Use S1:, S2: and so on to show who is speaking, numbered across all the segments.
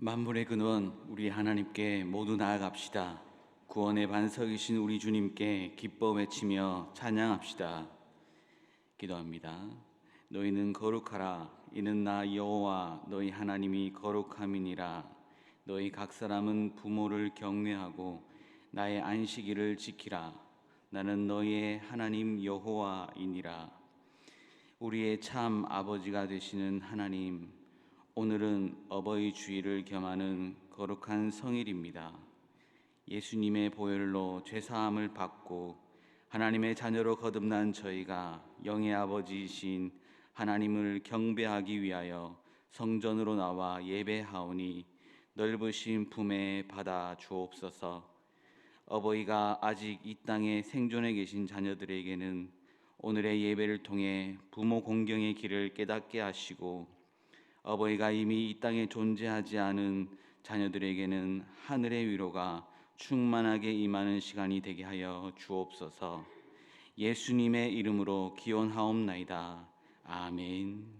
S1: 만물의 근원 우리 하나님께 모두 나아갑시다. 구원의 반석이신 우리 주님께 기뻐 외치며 찬양합시다. 기도합니다. 너희는 거룩하라. 이는 나 여호와 너희 하나님이 거룩함이니라. 너희 각 사람은 부모를 경외하고 나의 안식일을 지키라. 나는 너희의 하나님 여호와이니라. 우리의 참 아버지가 되시는 하나님, 오늘은 어버이 주일을 겸하는 거룩한 성일입니다. 예수님의 보혈로 죄사함을 받고 하나님의 자녀로 거듭난 저희가 영의 아버지이신 하나님을 경배하기 위하여 성전으로 나와 예배하오니 넓으신 품에 받아 주옵소서. 어버이가 아직 이 땅에 생존해 계신 자녀들에게는 오늘의 예배를 통해 부모 공경의 길을 깨닫게 하시고, 어버이가 이미 이 땅에 존재하지 않은 자녀들에게는 하늘의 위로가 충만하게 임하는 시간이 되게 하여 주옵소서. 예수님의 이름으로 기원하옵나이다. 아멘.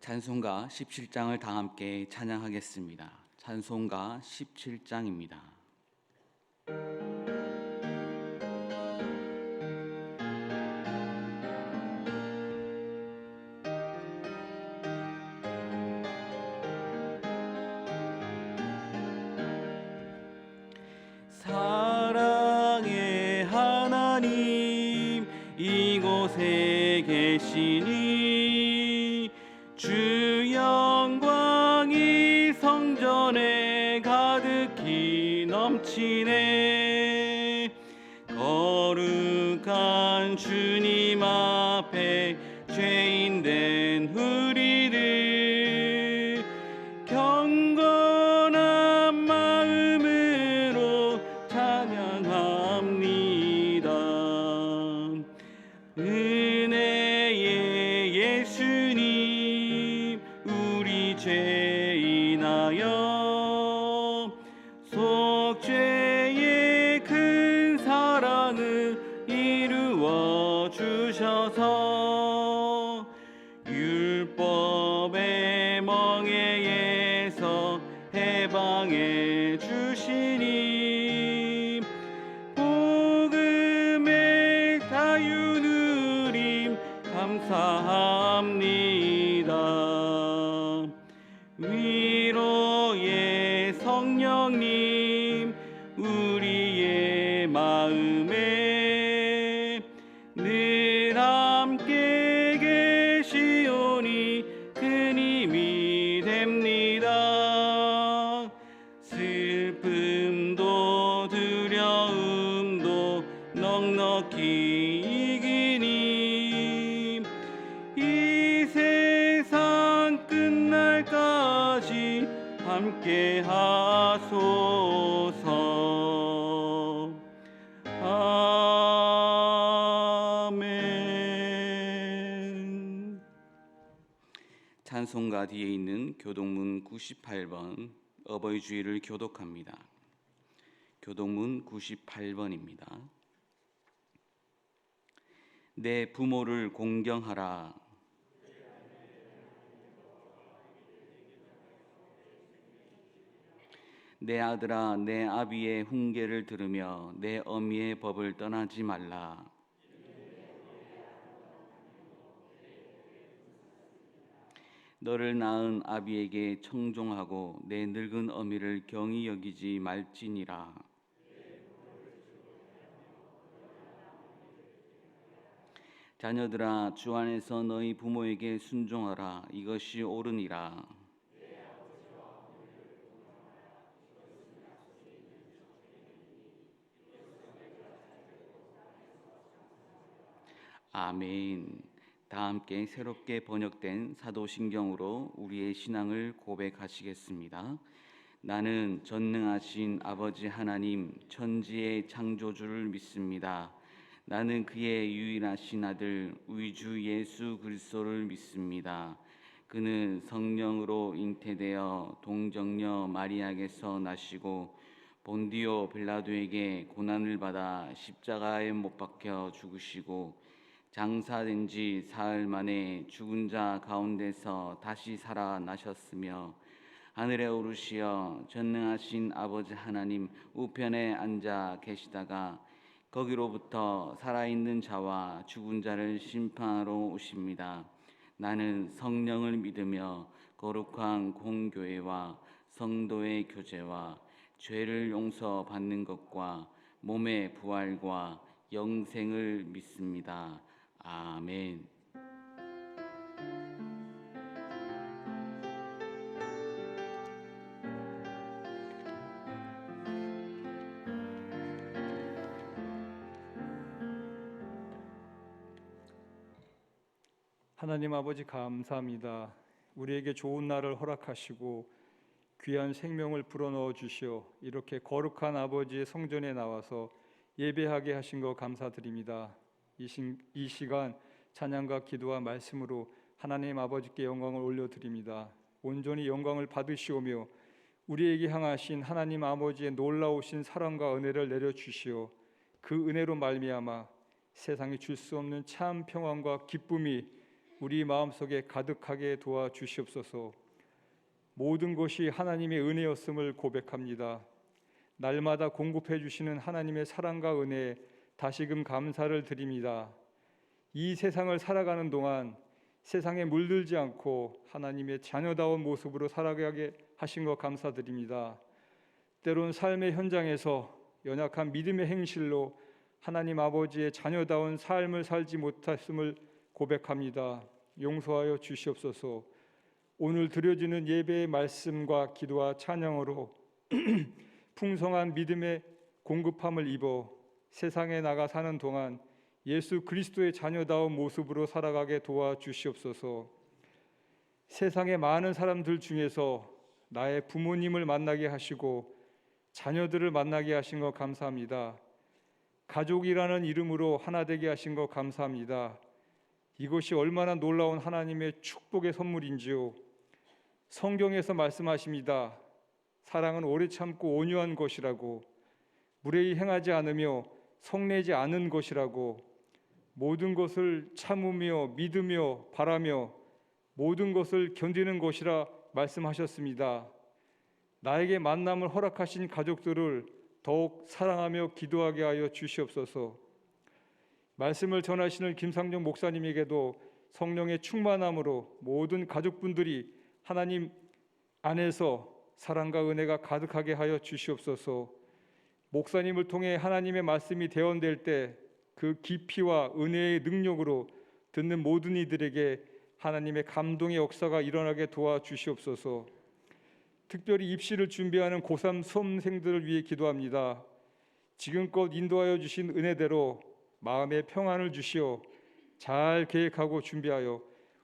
S1: 찬송가 17장을 다 함께 찬양하겠습니다. 찬송가 17장입니다. 사랑의 하나님, 이곳에 계시니 주 영광이 성전에 가득히 넘치네. 거룩한 주님 앞에 죄인된 우리를 경건한 마음으로 찬양합니다. 은혜의 예수님, 우리 죄 인하여 속죄의 큰 사랑을 이루어 주셔서 율법의 멍에에서 해방해 주시니 복음의 자유 누림 감사합니다. 위로의 성령님, 우리의 마음에 늘 함께 계시오니 큰 힘이 됩니다. 슬픔도 두려움도 넉넉히 이기니 이 세상 끝날까지 함께 하소서. 아멘. 찬송가 뒤에 있는 교동문 98번 어버이 주일을 교독합니다. 교동문 98번입니다. 내 부모를 공경하라. 내 아들아, 내 아비의 훈계를 들으며 내 어미의 법을 떠나지 말라. 너를 낳은 아비에게 청종하고 내 늙은 어미를 경히 여기지 말지니라. 자녀들아, 주 안에서 너희 부모에게 순종하라. 이것이 옳으니라. 아멘. 다 함께 새롭게 번역된 사도신경으로 우리의 신앙을 고백하시겠습니다. 나는 전능하신 아버지 하나님 천지의 창조주를 믿습니다. 나는 그의 유일하신 아들 우리 주 예수 그리스도를 믿습니다. 그는 성령으로 잉태되어 동정녀 마리아에게서 나시고 본디오 빌라도에게 고난을 받아 십자가에 못 박혀 죽으시고 장사된 지 사흘 만에 죽은 자 가운데서 다시 살아나셨으며 하늘에 오르시어 전능하신 아버지 하나님 우편에 앉아 계시다가 거기로부터 살아있는 자와 죽은 자를 심판하러 오십니다. 나는 성령을 믿으며 거룩한 공교회와 성도의 교제와 죄를 용서받는 것과 몸의 부활과 영생을 믿습니다. 아멘.
S2: 하나님 아버지 감사합니다. 우리에게 좋은 날을 허락하시고 귀한 생명을 불어넣어 주시어 이렇게 거룩한 아버지의 성전에 나와서 예배하게 하신 것 감사드립니다. 이 시간 찬양과 기도와 말씀으로 하나님 아버지께 영광을 올려드립니다. 온전히 영광을 받으시오며 우리에게 향하신 하나님 아버지의 놀라우신 사랑과 은혜를 내려주시어 그 은혜로 말미암아 세상에 줄 수 없는 참 평안과 기쁨이 우리 마음속에 가득하게 도와주시옵소서. 모든 것이 하나님의 은혜였음을 고백합니다. 날마다 공급해 주시는 하나님의 사랑과 은혜에 다시금 감사를 드립니다. 이 세상을 살아가는 동안 세상에 물들지 않고 하나님의 자녀다운 모습으로 살아가게 하신 것 감사드립니다. 때론 삶의 현장에서 연약한 믿음의 행실로 하나님 아버지의 자녀다운 삶을 살지 못했음을 고백합니다. 용서하여 주시옵소서. 오늘 드려지는 예배의 말씀과 기도와 찬양으로 풍성한 믿음의 공급함을 입어 세상에 나가 사는 동안 예수 그리스도의 자녀다운 모습으로 살아가게 도와주시옵소서. 세상의 많은 사람들 중에서 나의 부모님을 만나게 하시고 자녀들을 만나게 하신 것 감사합니다. 가족이라는 이름으로 하나 되게 하신 것 감사합니다. 이것이 얼마나 놀라운 하나님의 축복의 선물인지요. 성경에서 말씀하십니다. 사랑은 오래 참고 온유한 것이라고, 무례히 행하지 않으며 성내지 않은 것이라고, 모든 것을 참으며 믿으며 바라며 모든 것을 견디는 것이라 말씀하셨습니다. 나에게 만남을 허락하신 가족들을 더욱 사랑하며 기도하게 하여 주시옵소서. 말씀을 전하시는 김상정 목사님에게도 성령의 충만함으로 모든 가족분들이 하나님 안에서 사랑과 은혜가 가득하게 하여 주시옵소서. 목사님을 통해 하나님의 말씀이 대언될 때 그 깊이와 은혜의 능력으로 듣는 모든 이들에게 하나님의 감동의 역사가 일어나게 도와주시옵소서. 특별히 입시를 준비하는 고3 수험생들을 위해 기도합니다. 지금껏 인도하여 주신 은혜대로 마음의 평안을 주시어 잘 계획하고 준비하여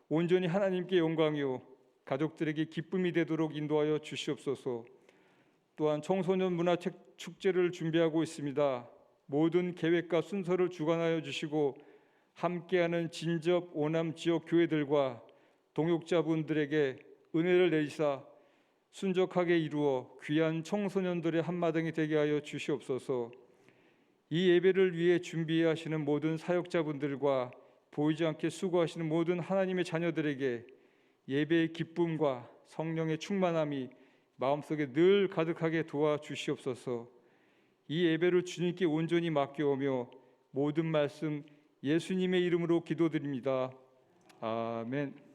S2: 온전히 하나님께 영광이요 가족들에게 기쁨이 되도록 인도하여 주시옵소서. 또한 청소년 문화책 축제를 준비하고 있습니다. 모든 계획과 순서를 주관하여 주시고 함께하는 진접 오남 지역 교회들과 동역자분들에게 은혜를 내리사 순적하게 이루어 귀한 청소년들의 한마당이 되게 하여 주시옵소서. 이 예배를 위해 준비하시는 모든 사역자분들과 보이지 않게 수고하시는 모든 하나님의 자녀들에게 예배의 기쁨과 성령의 충만함이 마음속에 늘 가득하게 도와주시옵소서. 이 예배를 주님께 온전히 맡겨오며 모든 말씀 예수님의 이름으로 기도드립니다. 아멘.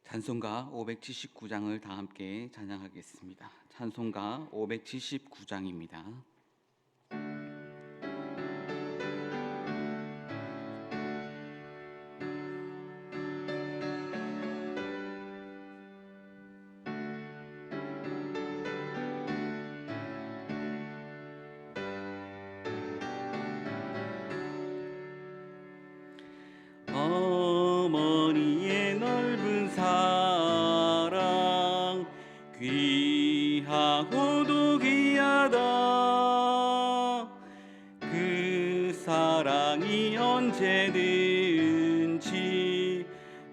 S1: 찬송가 579장을 다 함께 찬양하겠습니다. 찬송가 579장입니다.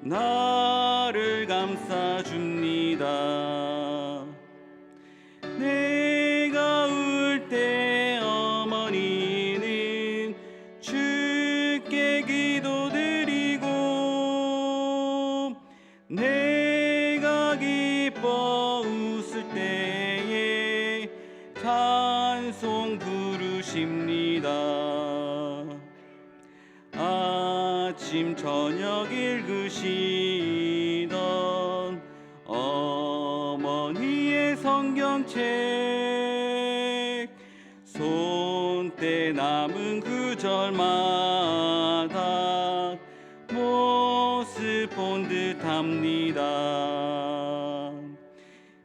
S1: 나를 감싸줍니다. 내가 울 때 어머니는 주께 기도드리고 내가 기뻐 웃을 때에 찬송 부르십니다. 아침 저녁 읽으시던 어머니의 성경책 손때 남은 구절마다 모습 본 듯합니다.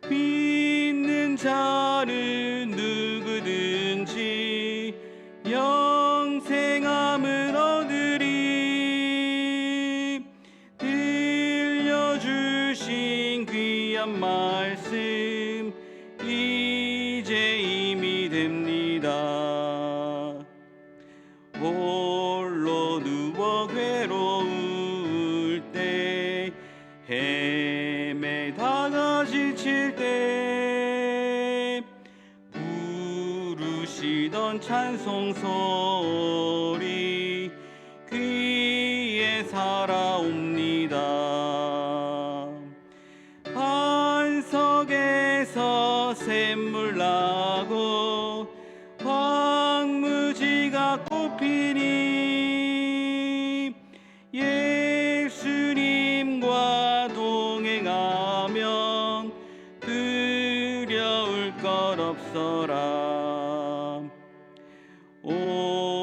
S1: 믿는 자는 누구든지 영생함을 얻으리. 들려주신 귀한 말씀 이제 이미 됩니다. 홀로 누워 괴로울 때 헤매다가 지칠 때 부르시던 찬송 소리 귀에 살아옵니다. 반석에서 샘물 나고 황무지가 꽃피니 예수님과 동행하면 두려울 것 없어라.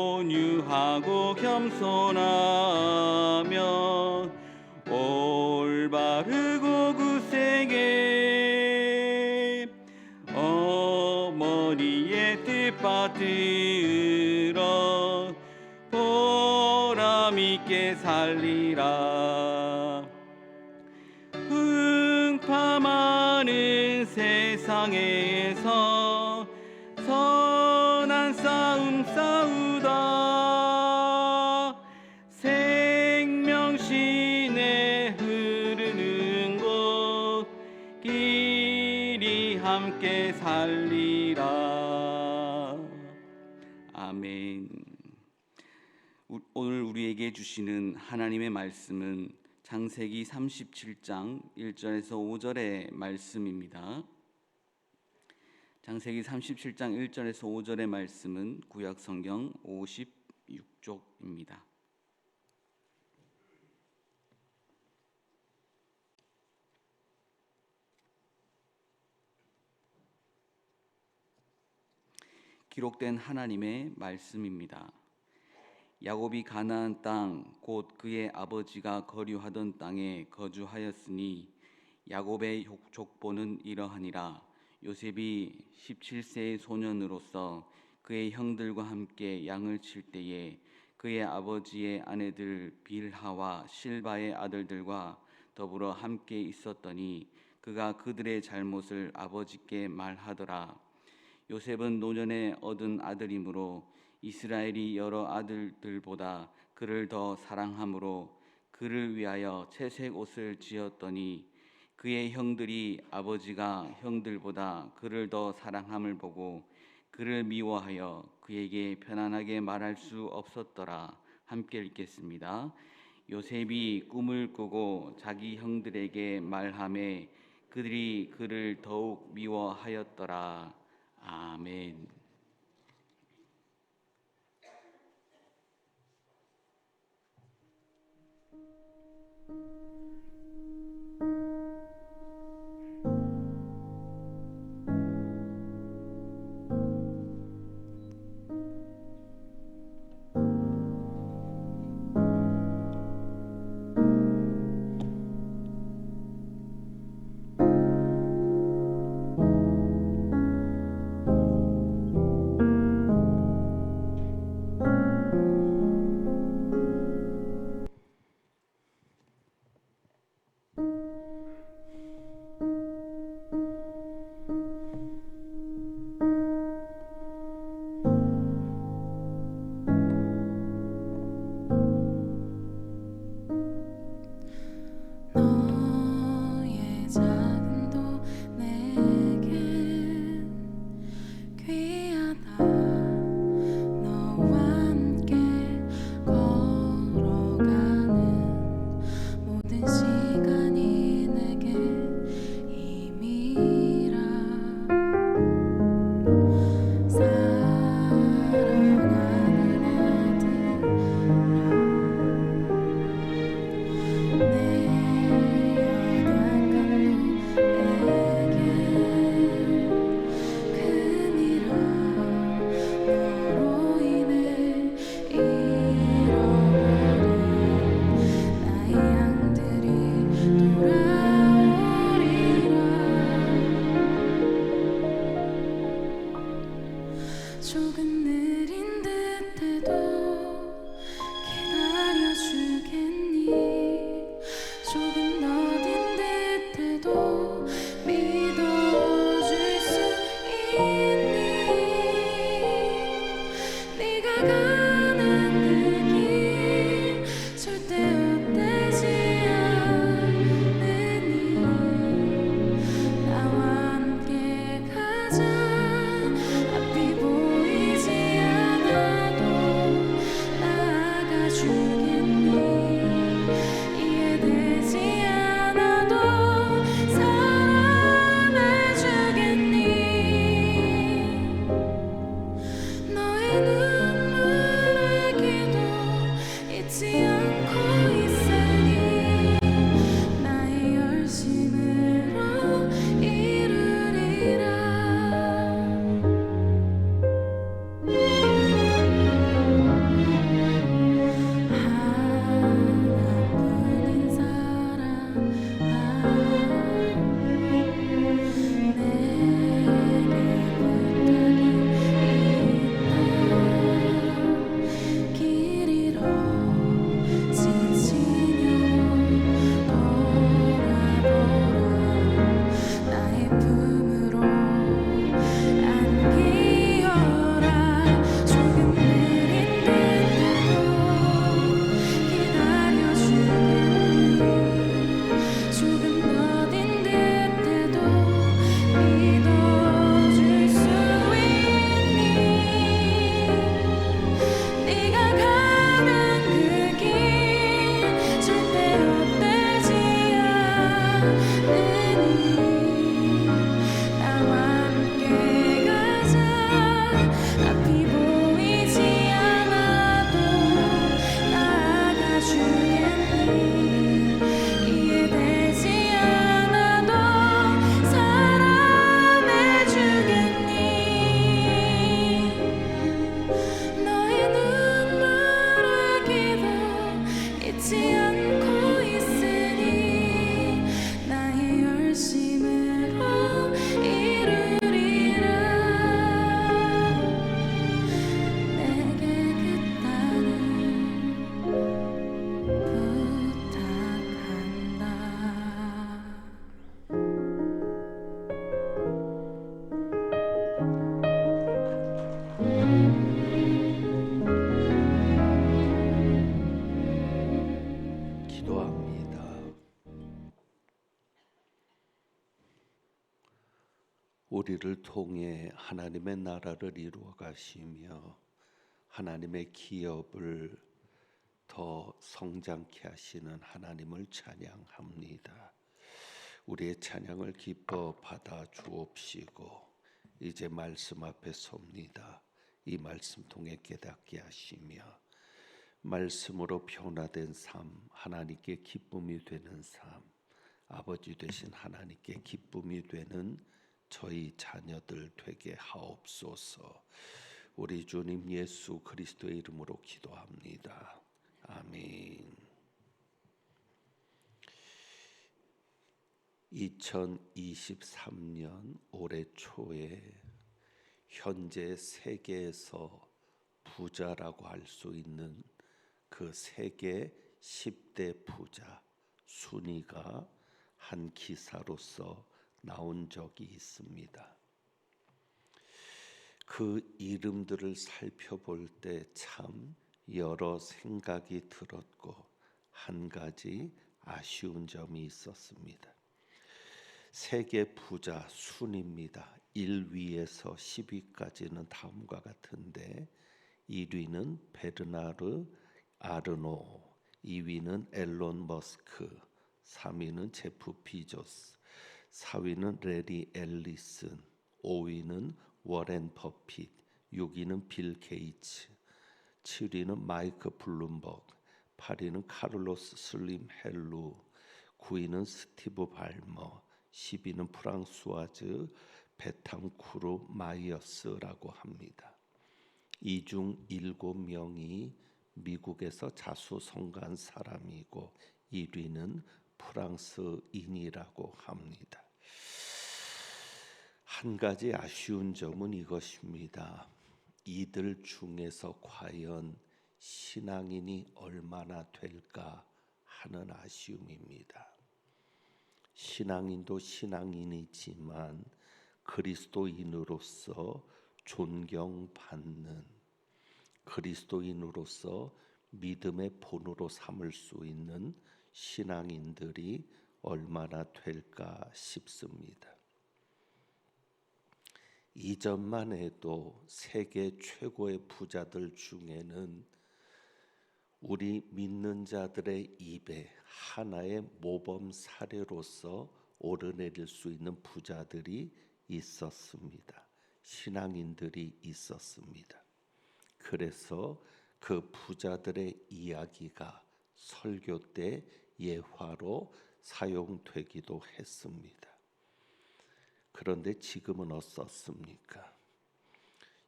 S1: 온유하고 겸손하며 올바르고 굳세게 어머니의 뜻 받들어 보람있게 살리라. 풍파 많은 세상에서 선한 싸움 싸우다 생명신에 흐르는 곳 길이 함께 살리라. 아멘. 오늘 우리에게 주시는 하나님의 말씀은 창세기 37장 1절에서 5절의 말씀입니다. 창세기 37장 1절에서 5절의 말씀은 구약 성경 56쪽입니다. 기록된 하나님의 말씀입니다. 야곱이 가나안 땅 곧 그의 아버지가 거류하던 땅에 거주하였으니 야곱의 족보는 이러하니라. 요셉이 17세의 소년으로서 그의 형들과 함께 양을 칠 때에 그의 아버지의 아내들 빌하와 실바의 아들들과 더불어 함께 있었더니 그가 그들의 잘못을 아버지께 말하더라. 요셉은 노년에 얻은 아들이므로 이스라엘이 여러 아들들보다 그를 더 사랑하므로 그를 위하여 채색 옷을 지었더니 그의 형들이 아버지가 형들보다 그를 더 사랑함을 보고 그를 미워하여 그에게 편안하게 말할 수 없었더라. 함께 읽겠습니다. 요셉이 꿈을 꾸고 자기 형들에게 말하매 그들이 그를 더욱 미워하였더라. 아멘.
S3: 기도합니다. 우리를 통해 하나님의 나라를 이루어 가시며 하나님의 기업을 더 성장케 하시는 하나님을 찬양합니다. 우리의 찬양을 기뻐 받아 주옵시고 이제 말씀 앞에 섭니다. 이 말씀 통해 깨닫게 하시며 말씀으로 변화된 삶, 하나님께 기쁨이 되는 삶, 아버지 되신 하나님께 기쁨이 되는 저희 자녀들 되게 하옵소서. 우리 주님 예수 그리스도의 이름으로 기도합니다. 아멘. 2023년 올해 초에 현재 세계에서 부자라고 할 수 있는 그 세계 10대 부자 순위가 한 기사로서 나온 적이 있습니다. 그 이름들을 살펴볼 때 참 여러 생각이 들었고 한 가지 아쉬운 점이 있었습니다. 세계 부자 순입니다. 1위에서 10위까지는 다음과 같은데 1위는 베르나르 아르노, 2위는 앨런 머스크, 3위는 제프 비조스, 4위는 레리 앨리슨, 5위는 워렌 버핏, 6위는 빌 게이츠, 7위는 마이크 블룸버그, 8위는 카를로스 슬림 헬루, 9위는 스티브 발머, 10위는 프랑수아즈 베탕쿠르 마이어스라고 합니다. 이 중 7명이 미국에서 자수성가한 사람이고 1위는 프랑스인이라고 합니다. 한 가지 아쉬운 점은 이것입니다. 이들 중에서 과연 신앙인이 얼마나 될까 하는 아쉬움입니다. 신앙인도 신앙인이지만 그리스도인으로서 존경받는, 그리스도인으로서 믿음의 본으로 삼을 수 있는 신앙인들이 얼마나 될까 싶습니다. 이전만 해도 세계 최고의 부자들 중에는 우리 믿는 자들의 입에 하나의 모범 사례로서 오르내릴 수 있는 부자들이 있었습니다. 신앙인들이 있었습니다. 그래서 그 부자들의 이야기가 설교 때 예화로 사용되기도 했습니다. 그런데 지금은 어떻습니까?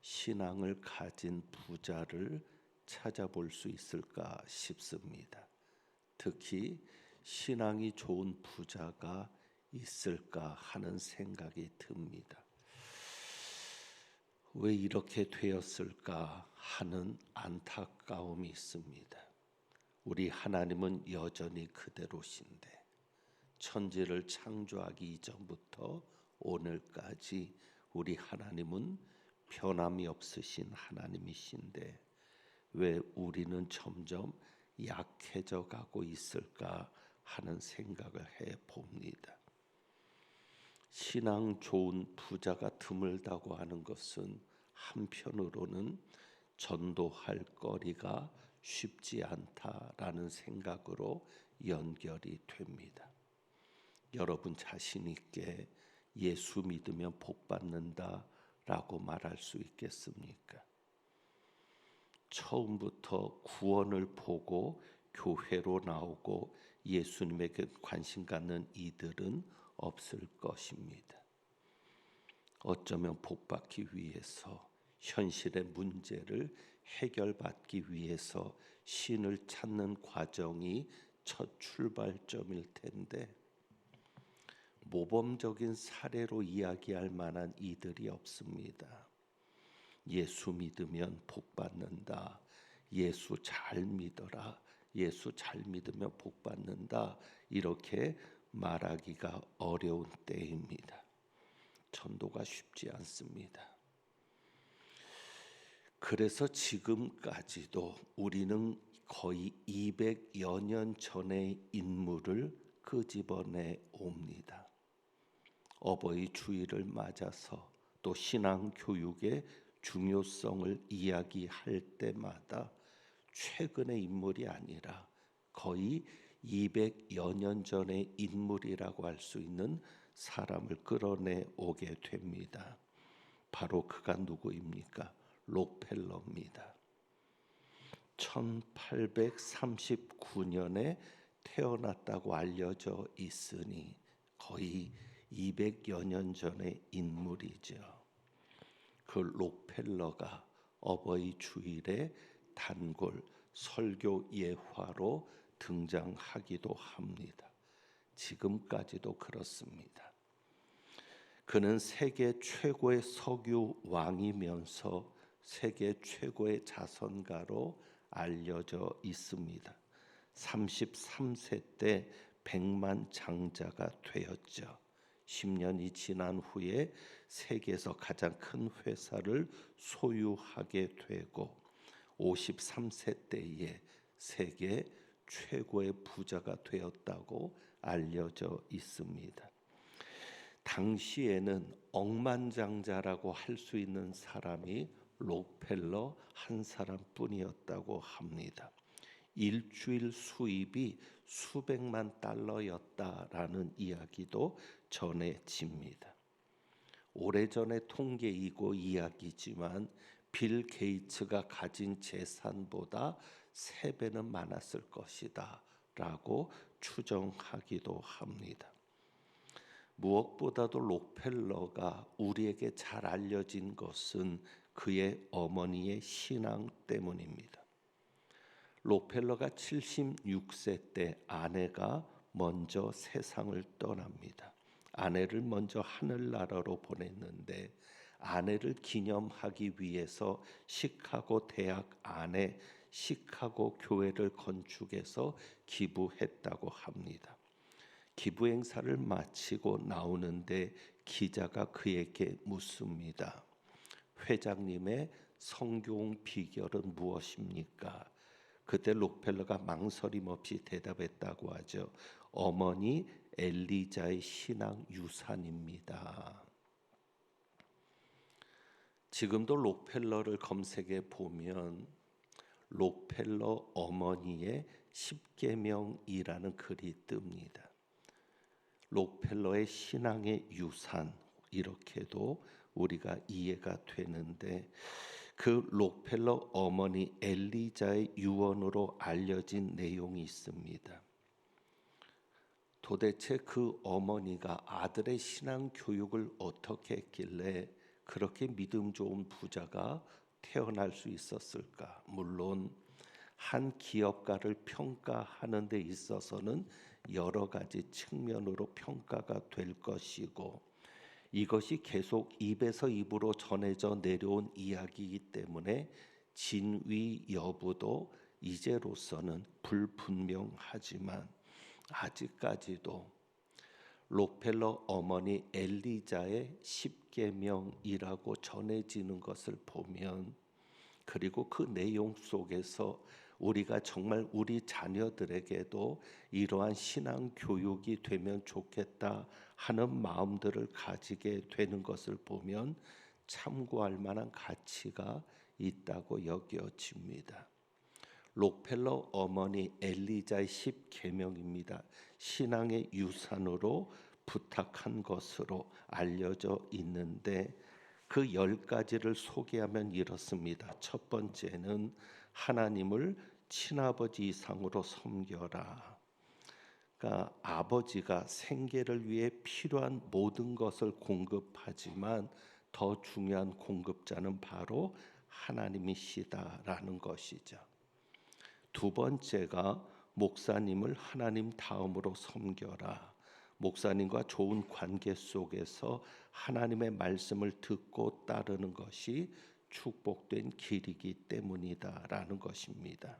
S3: 신앙을 가진 부자를 찾아볼 수 있을까 싶습니다. 특히 신앙이 좋은 부자가 있을까 하는 생각이 듭니다. 왜 이렇게 되었을까 하는 안타까움이 있습니다. 우리 하나님은 여전히 그대로신데 천지를 창조하기 이전부터 오늘까지 우리 하나님은 변함이 없으신 하나님이신데 왜 우리는 점점 약해져 가고 있을까 하는 생각을 해봅니다. 신앙 좋은 부자가 드물다고 하는 것은 한편으로는 전도할 거리가 쉽지 않다라는 생각으로 연결이 됩니다. 여러분 자신 있게 예수 믿으면 복 받는다라고 말할 수 있겠습니까? 처음부터 구원을 보고 교회로 나오고 예수님에게 관심 갖는 이들은 없을 것입니다. 어쩌면 복받기 위해서 현실의 문제를 해결받기 위해서 신을 찾는 과정이 첫 출발점일 텐데 모범적인 사례로 이야기할 만한 이들이 없습니다. 예수 믿으면 복 받는다. 예수 잘 믿어라. 예수 잘 믿으면 복 받는다. 이렇게 말하기가 어려운 때입니다. 전도가 쉽지 않습니다. 그래서 지금까지도 우리는 거의 200여 년 전의 인물을 끄집어내 옵니다. 어버이 주일을 맞아서 또 신앙 교육의 중요성을 이야기할 때마다 최근의 인물이 아니라 거의 200여 년 전의 인물이라고 할 수 있는 사람을 끌어내 오게 됩니다. 바로 그가 누구입니까? 록펠러입니다. 1839년에 태어났다고 알려져 있으니 거의 200여 년 전의 인물이죠. 그 록펠러가 어버이 주일에 단골 설교 예화로 등장하기도 합니다. 지금까지도 그렇습니다. 그는 세계 최고의 석유 왕이면서 세계 최고의 자선가로 알려져 있습니다. 33세 때 백만장자가 되었죠. 10년이 지난 후에 세계에서 가장 큰 회사를 소유하게 되고 53세 때에 세계 최고의 부자가 되었다고 알려져 있습니다. 당시에는 억만장자라고 할 수 있는 사람이 록펠러 한 사람뿐이었다고 합니다. 일주일 수입이 수백만 달러였다라는 이야기도 전해집니다. 오래전의 통계이고 이야기지만 빌 게이츠가 가진 재산보다 3배는 많았을 것이다 라고 추정하기도 합니다. 무엇보다도 록펠러가 우리에게 잘 알려진 것은 그의 어머니의 신앙 때문입니다. 록펠러가 76세 때 아내가 먼저 세상을 떠납니다. 아내를 먼저 하늘나라로 보냈는데 아내를 기념하기 위해서 시카고 대학 안에 시카고 교회를 건축해서 기부했다고 합니다. 기부 행사를 마치고 나오는데 기자가 그에게 묻습니다. 회장님의 성공 비결은 무엇입니까? 그때 록펠러가 망설임 없이 대답했다고 하죠. 어머니 엘리자의 신앙 유산입니다. 지금도 록펠러를 검색해 보면 록펠러 어머니의 10계명이라는 글이 뜹니다. 록펠러의 신앙의 유산 이렇게도 우리가 이해가 되는데 그 록펠러 어머니 엘리자의 유언으로 알려진 내용이 있습니다. 도대체 그 어머니가 아들의 신앙 교육을 어떻게 했길래 그렇게 믿음 좋은 부자가 태어날 수 있었을까? 물론 한 기업가를 평가하는 데 있어서는 여러 가지 측면으로 평가가 될 것이고 이것이 계속 입에서 입으로 전해져 내려온 이야기이기 때문에 진위 여부도 이제로서는 불분명하지만 아직까지도 록펠러 어머니 엘리자의 10계명이라고 전해지는 것을 보면 그리고 그 내용 속에서 우리가 정말 우리 자녀들에게도 이러한 신앙 교육이 되면 좋겠다 하는 마음들을 가지게 되는 것을 보면 참고할 만한 가치가 있다고 여겨집니다. 록펠러 어머니 엘리자의 10계명입니다. 신앙의 유산으로 부탁한 것으로 알려져 있는데 그 10가지를 소개하면 이렇습니다. 첫 번째는 하나님을 친아버지 이상으로 섬겨라. 그러니까 아버지가 생계를 위해 필요한 모든 것을 공급하지만 더 중요한 공급자는 바로 하나님이시다라는 것이죠. 두 번째가 목사님을 하나님 다음으로 섬겨라. 목사님과 좋은 관계 속에서 하나님의 말씀을 듣고 따르는 것이 축복된 길이기 때문이다라는 것입니다.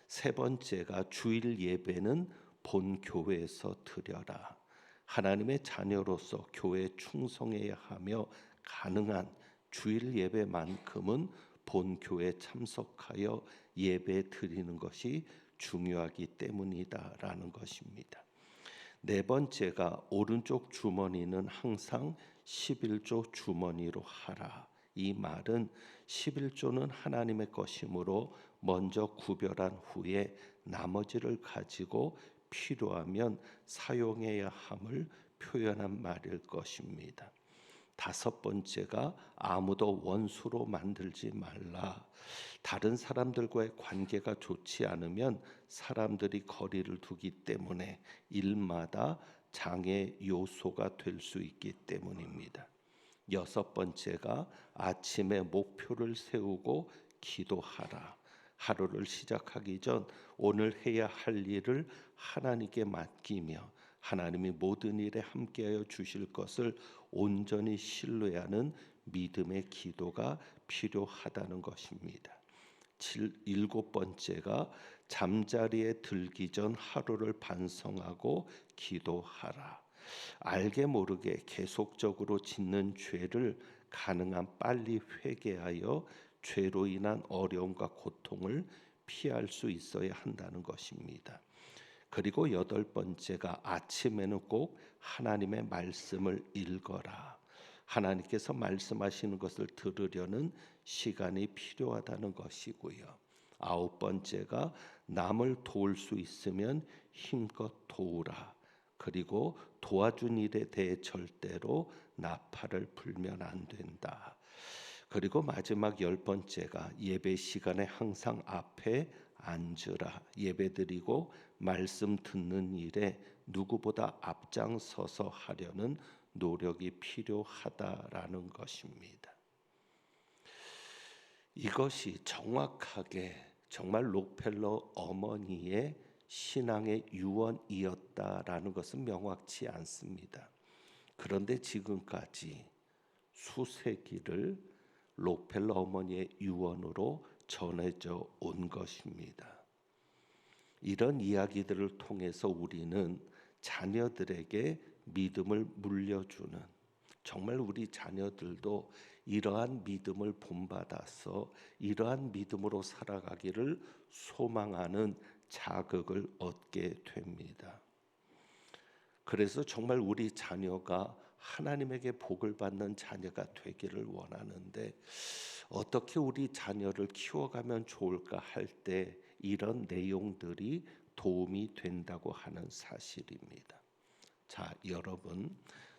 S3: 세 번째가 주일 예배는 본 교회에서 드려라. 하나님의 자녀로서 교회에 충성해야 하며 가능한 주일 예배만큼은 본교에 참석하여 예배 드리는 것이 중요하기 때문이다라는 것입니다. 네 번째가 오른쪽 주머니는 항상 11조 주머니로 하라. 이 말은 11조는 하나님의 것이므로 먼저 구별한 후에 나머지를 가지고 필요하면 사용해야 함을 표현한 말일 것입니다. 다섯 번째가 아무도 원수로 만들지 말라. 다른 사람들과의 관계가 좋지 않으면 사람들이 거리를 두기 때문에 일마다 장애 요소가 될 수 있기 때문입니다. 여섯 번째가 아침에 목표를 세우고 기도하라. 하루를 시작하기 전 오늘 해야 할 일을 하나님께 맡기며 하나님이 모든 일에 함께하여 주실 것을 온전히 신뢰하는 믿음의 기도가 필요하다는 것입니다. 일곱 번째가 잠자리에 들기 전 하루를 반성하고 기도하라. 알게 모르게 계속적으로 짓는 죄를 가능한 빨리 회개하여 죄로 인한 어려움과 고통을 피할 수 있어야 한다는 것입니다. 그리고 여덟 번째가 아침에는 꼭 하나님의 말씀을 읽어라. 하나님께서 말씀하시는 것을 들으려는 시간이 필요하다는 것이고요. 아홉 번째가 남을 도울 수 있으면 힘껏 도우라. 그리고 도와준 일에 대해 절대로 나팔을 불면 안 된다. 그리고 마지막 열 번째가 예배 시간에 항상 앞에 앉으라. 예배드리고 말씀 듣는 일에 누구보다 앞장서서 하려는 노력이 필요하다라는 것입니다. 이것이 정확하게 정말 록펠러 어머니의 신앙의 유언이었다라는 것은 명확치 않습니다. 그런데 지금까지 수세기를 록펠러 어머니의 유언으로 전해져 온 것입니다. 이런 이야기들을 통해서 우리는 자녀들에게 믿음을 물려주는, 정말 우리 자녀들도 이러한 믿음을 본받아서 이러한 믿음으로 살아가기를 소망하는 자극을 얻게 됩니다. 그래서 정말 우리 자녀가 하나님에게 복을 받는 자녀가 되기를 원하는데 어떻게 우리 자녀를 키워가면 좋을까 할 때 이런 내용들이 도움이 된다고 하는 사실입니다. 자, 여러분,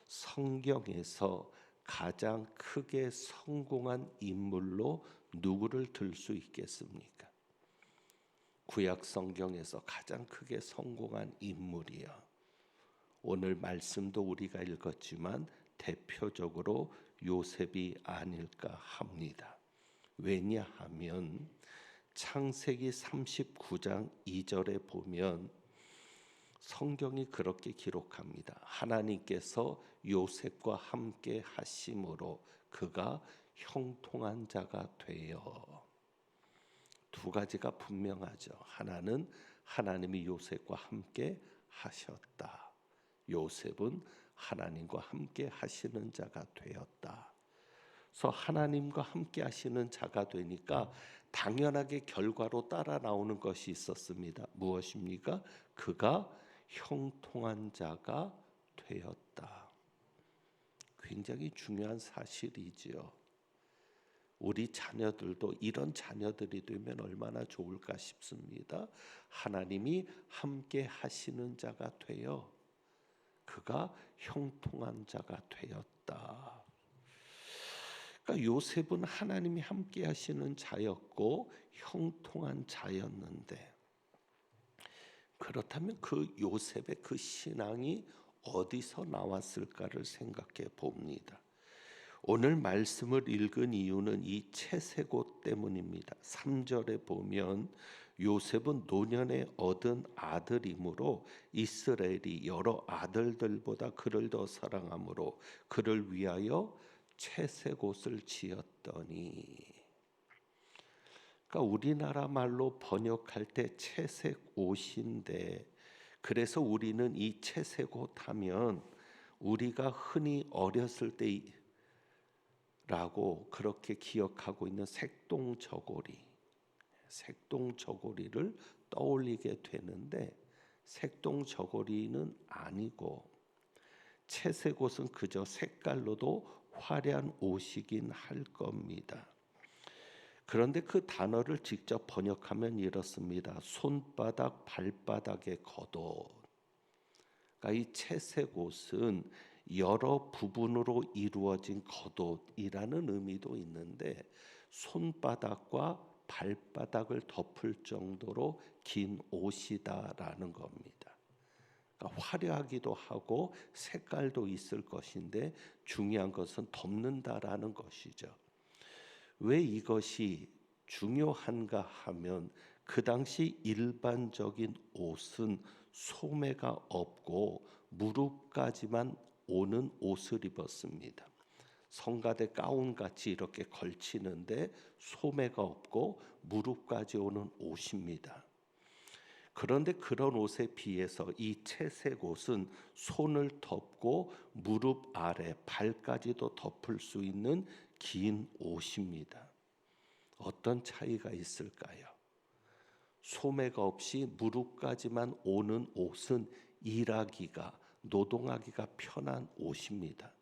S3: 성경에서 가장 크게 성공한 인물로 누구를 들 수 있겠습니까? 구약 성경에서 가장 크게 성공한 인물이요. 오늘 말씀도 우리가 읽었지만 대표적으로 요셉이 아닐까 합니다. 왜냐하면 창세기 39장 2절에 보면 성경이 그렇게 기록합니다. 하나님께서 요셉과 함께 하심으로 그가 형통한 자가 되어. 두 가지가 분명하죠. 하나는 하나님이 요셉과 함께 하셨다. 요셉은 하나님과 함께 하시는 자가 되었다. 그래서 하나님과 함께 하시는 자가 되니까 당연하게 결과로 따라 나오는 것이 있었습니다. 무엇입니까? 그가 형통한 자가 되었다. 굉장히 중요한 사실이지요. 우리 자녀들도 이런 자녀들이 되면 얼마나 좋을까 싶습니다. 하나님이 함께 하시는 자가 되어 그가 형통한 자가 되었다. 그러니까 요셉은 하나님이 함께 하시는 자였고 형통한 자였는데, 그렇다면 그 요셉의 그 신앙이 어디서 나왔을까를 생각해 봅니다. 오늘 말씀을 읽은 이유는 이 채세고 때문입니다. 3절에 보면 요셉은 노년에 얻은 아들이므로 이스라엘이 여러 아들들보다 그를 더 사랑하므로 그를 위하여 채세곶을 지었더니, 그러니까 우리나라 말로 번역할 때 채색옷인데, 그래서 우리는 이 채색옷 하면 우리가 흔히 어렸을 때 라고 그렇게 기억하고 있는 색동저고리를 떠올리게 되는데, 색동저고리는 아니고 채색 옷은 그저 색깔로도 화려한 옷이긴 할 겁니다. 그런데 그 단어를 직접 번역하면 이렇습니다. 손바닥, 발바닥의 겉옷. 그러니까 이 채색 옷은 여러 부분으로 이루어진 겉옷이라는 의미도 있는데, 손바닥과 발바닥을 덮을 정도로 긴 옷이다라는 겁니다. 그러니까 화려하기도 하고 색깔도 있을 것인데 중요한 것은 덮는다라는 것이죠. 왜 이것이 중요한가 하면, 그 당시 일반적인 옷은 소매가 없고 무릎까지만 오는 옷을 입었습니다. 성가대 가운같이 이렇게 걸치는데 소매가 없고 무릎까지 오는 옷입니다. 그런데 그런 옷에 비해서 이 채색 옷은 손을 덮고 무릎 아래 발까지도 덮을 수 있는 긴 옷입니다. 어떤 차이가 있을까요? 소매가 없이 무릎까지만 오는 옷은 일하기가, 노동하기가 편한 옷입니다.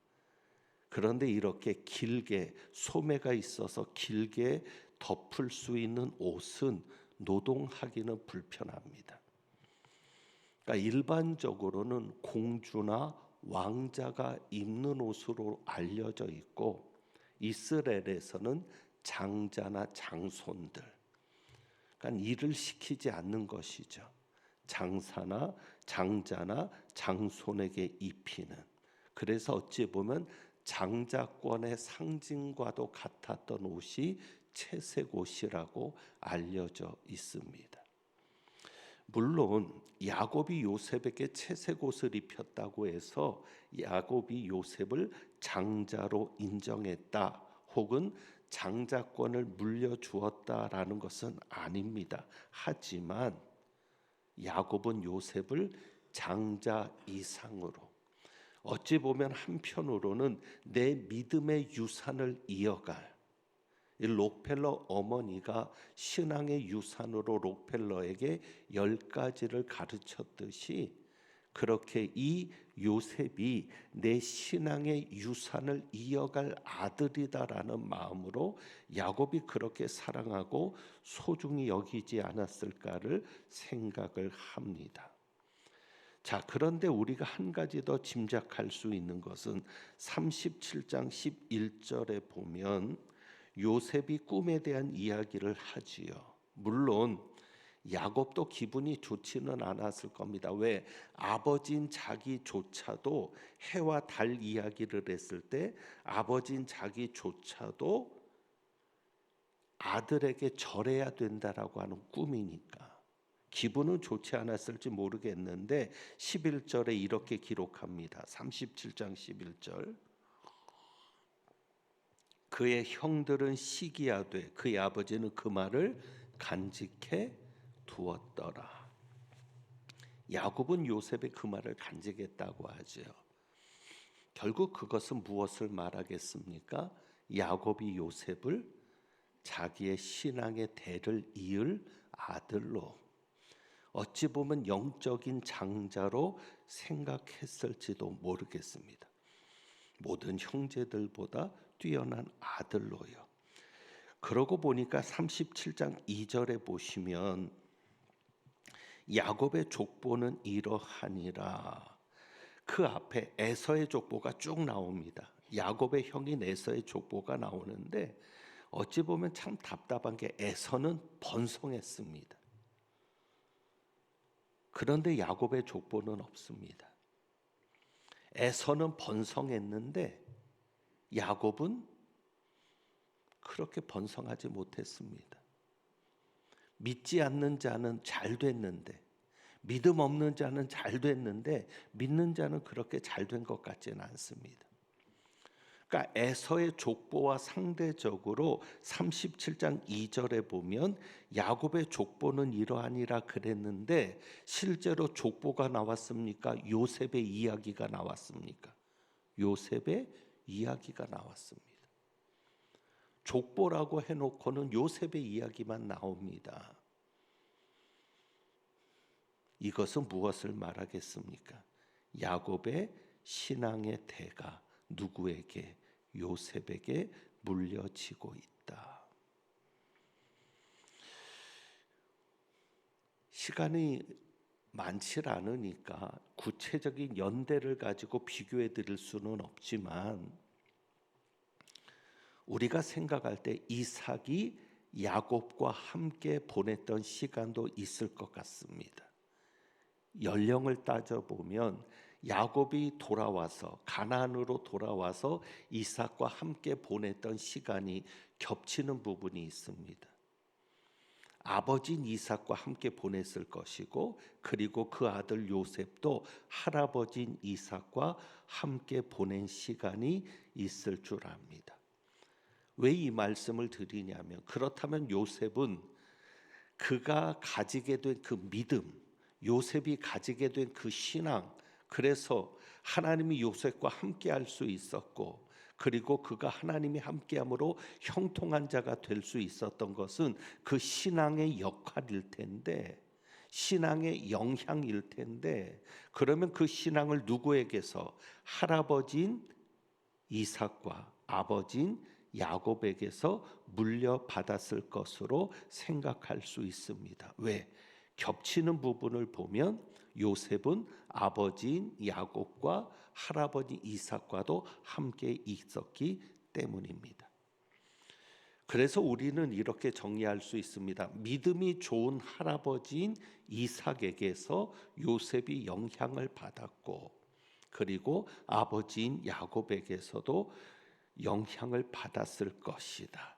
S3: 그런데 이렇게 길게 소매가 있어서 길게 덮을 수 있는 옷은 노동하기는 불편합니다. 그러니까 일반적으로는 공주나 왕자가 입는 옷으로 알려져 있고, 이스라엘에서는 장자나 장손들, 그러니까 일을 시키지 않는 것이죠. 장자나 장손에게 입히는. 그래서 어찌 보면 장자권의 상징과도 같았던 옷이 채색 옷이라고 알려져 있습니다. 물론 야곱이 요셉에게 채색 옷을 입혔다고 해서 야곱이 요셉을 장자로 인정했다, 혹은 장자권을 물려주었다라는 것은 아닙니다. 하지만 야곱은 요셉을 장자 이상으로, 어찌 보면 한편으로는 내 믿음의 유산을 이어갈, 이 록펠러 어머니가 신앙의 유산으로 록펠러에게 10가지를 가르쳤듯이, 그렇게 이 요셉이 내 신앙의 유산을 이어갈 아들이다라는 마음으로 야곱이 그렇게 사랑하고 소중히 여기지 않았을까를 생각을 합니다. 자, 그런데 우리가 한 가지 더 짐작할 수 있는 것은 37장 11절에 보면 요셉이 꿈에 대한 이야기를 하지요. 물론 야곱도 기분이 좋지는 않았을 겁니다. 왜? 아버지인 자기조차도 해와 달 이야기를 했을 때 아버지인 자기조차도 아들에게 절해야 된다라고 하는 꿈이니까 기분은 좋지 않았을지 모르겠는데 11절에 이렇게 기록합니다. 37장 11절. 그의 형들은 시기하되 그의 아버지는 그 말을 간직해 두었더라. 야곱은 요셉의 그 말을 간직했다고 하죠. 결국 그것은 무엇을 말하겠습니까? 야곱이 요셉을 자기의 신앙의 대를 이을 아들로, 어찌 보면 영적인 장자로 생각했을지도 모르겠습니다. 모든 형제들보다 뛰어난 아들로요. 그러고 보니까 37장 2절에 보시면 야곱의 족보는 이러하니라. 그 앞에 에서의 족보가 쭉 나옵니다. 야곱의 형인 에서의 족보가 나오는데 어찌 보면 참 답답한 게 에서는 번성했습니다. 그런데 야곱의 족보는 없습니다. 에서는 번성했는데 야곱은 그렇게 번성하지 못했습니다. 믿지 않는 자는 잘 됐는데, 믿음 없는 자는 잘 됐는데 믿는 자는 그렇게 잘 된 것 같지는 않습니다. 그러니까 에서의 족보와 상대적으로 37장 2절에 보면 야곱의 족보는 이러하니라 그랬는데 실제로 족보가 나왔습니까? 요셉의 이야기가 나왔습니까? 요셉의 이야기가 나왔습니다. 족보라고 해놓고는 요셉의 이야기만 나옵니다. 이것은 무엇을 말하겠습니까? 야곱의 신앙의 대가 누구에게? 요셉에게 물려지고 있다. 시간이 많지 않으니까 구체적인 연대를 가지고 비교해 드릴 수는 없지만 우리가 생각할 때 이삭이 야곱과 함께 보냈던 시간도 있을 것 같습니다. 연령을 따져보면 야곱이 돌아와서 가나안으로 돌아와서 이삭과 함께 보냈던 시간이 겹치는 부분이 있습니다. 아버지인 이삭과 함께 보냈을 것이고 그리고 그 아들 요셉도 할아버지인 이삭과 함께 보낸 시간이 있을 줄 압니다. 왜 이 말씀을 드리냐면 그렇다면 요셉은 그가 가지게 된 그 믿음, 요셉이 가지게 된 그 신앙, 그래서 하나님이 요셉과 함께 할 수 있었고 그리고 그가 하나님이 함께함으로 형통한 자가 될 수 있었던 것은 그 신앙의 역할일 텐데, 신앙의 영향일 텐데, 그러면 그 신앙을 누구에게서? 할아버지인 이삭과 아버지인 야곱에게서 물려받았을 것으로 생각할 수 있습니다. 왜? 겹치는 부분을 보면 요셉은 아버지인 야곱과 할아버지 이삭과도 함께 있었기 때문입니다. 그래서 우리는 이렇게 정리할 수 있습니다. 믿음이 좋은 할아버지인 이삭에게서 요셉이 영향을 받았고 그리고 아버지인 야곱에게서도 영향을 받았을 것이다.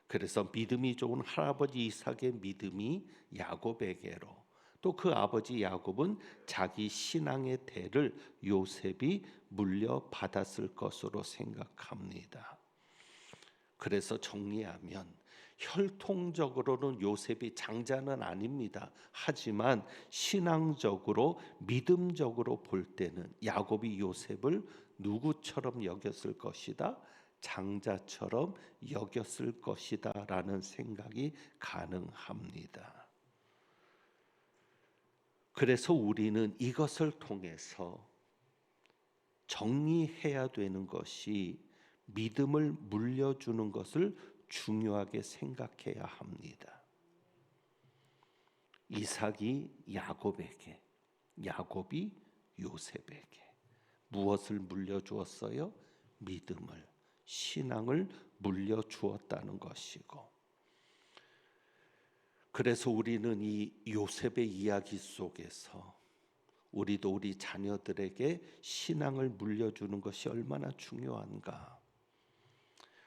S3: 그래서 믿음이 좋은 할아버지 이삭의 믿음이 야곱에게로, 또 그 아버지 야곱은 자기 신앙의 대를 요셉이 물려받았을 것으로 생각합니다. 그래서 정리하면 혈통적으로는 요셉이 장자는 아닙니다. 하지만 신앙적으로 믿음적으로 볼 때는 야곱이 요셉을 누구처럼 여겼을 것이다? 장자처럼 여겼을 것이다 라는 생각이 가능합니다. 그래서 우리는 이것을 통해서 정리해야 되는 것이 믿음을 물려주는 것을 중요하게 생각해야 합니다. 이삭이 야곱에게, 야곱이 요셉에게 무엇을 물려주었어요? 믿음을, 신앙을 물려주었다는 것이고, 그래서 우리는 이 요셉의 이야기 속에서 우리도 우리 자녀들에게 신앙을 물려주는 것이 얼마나 중요한가.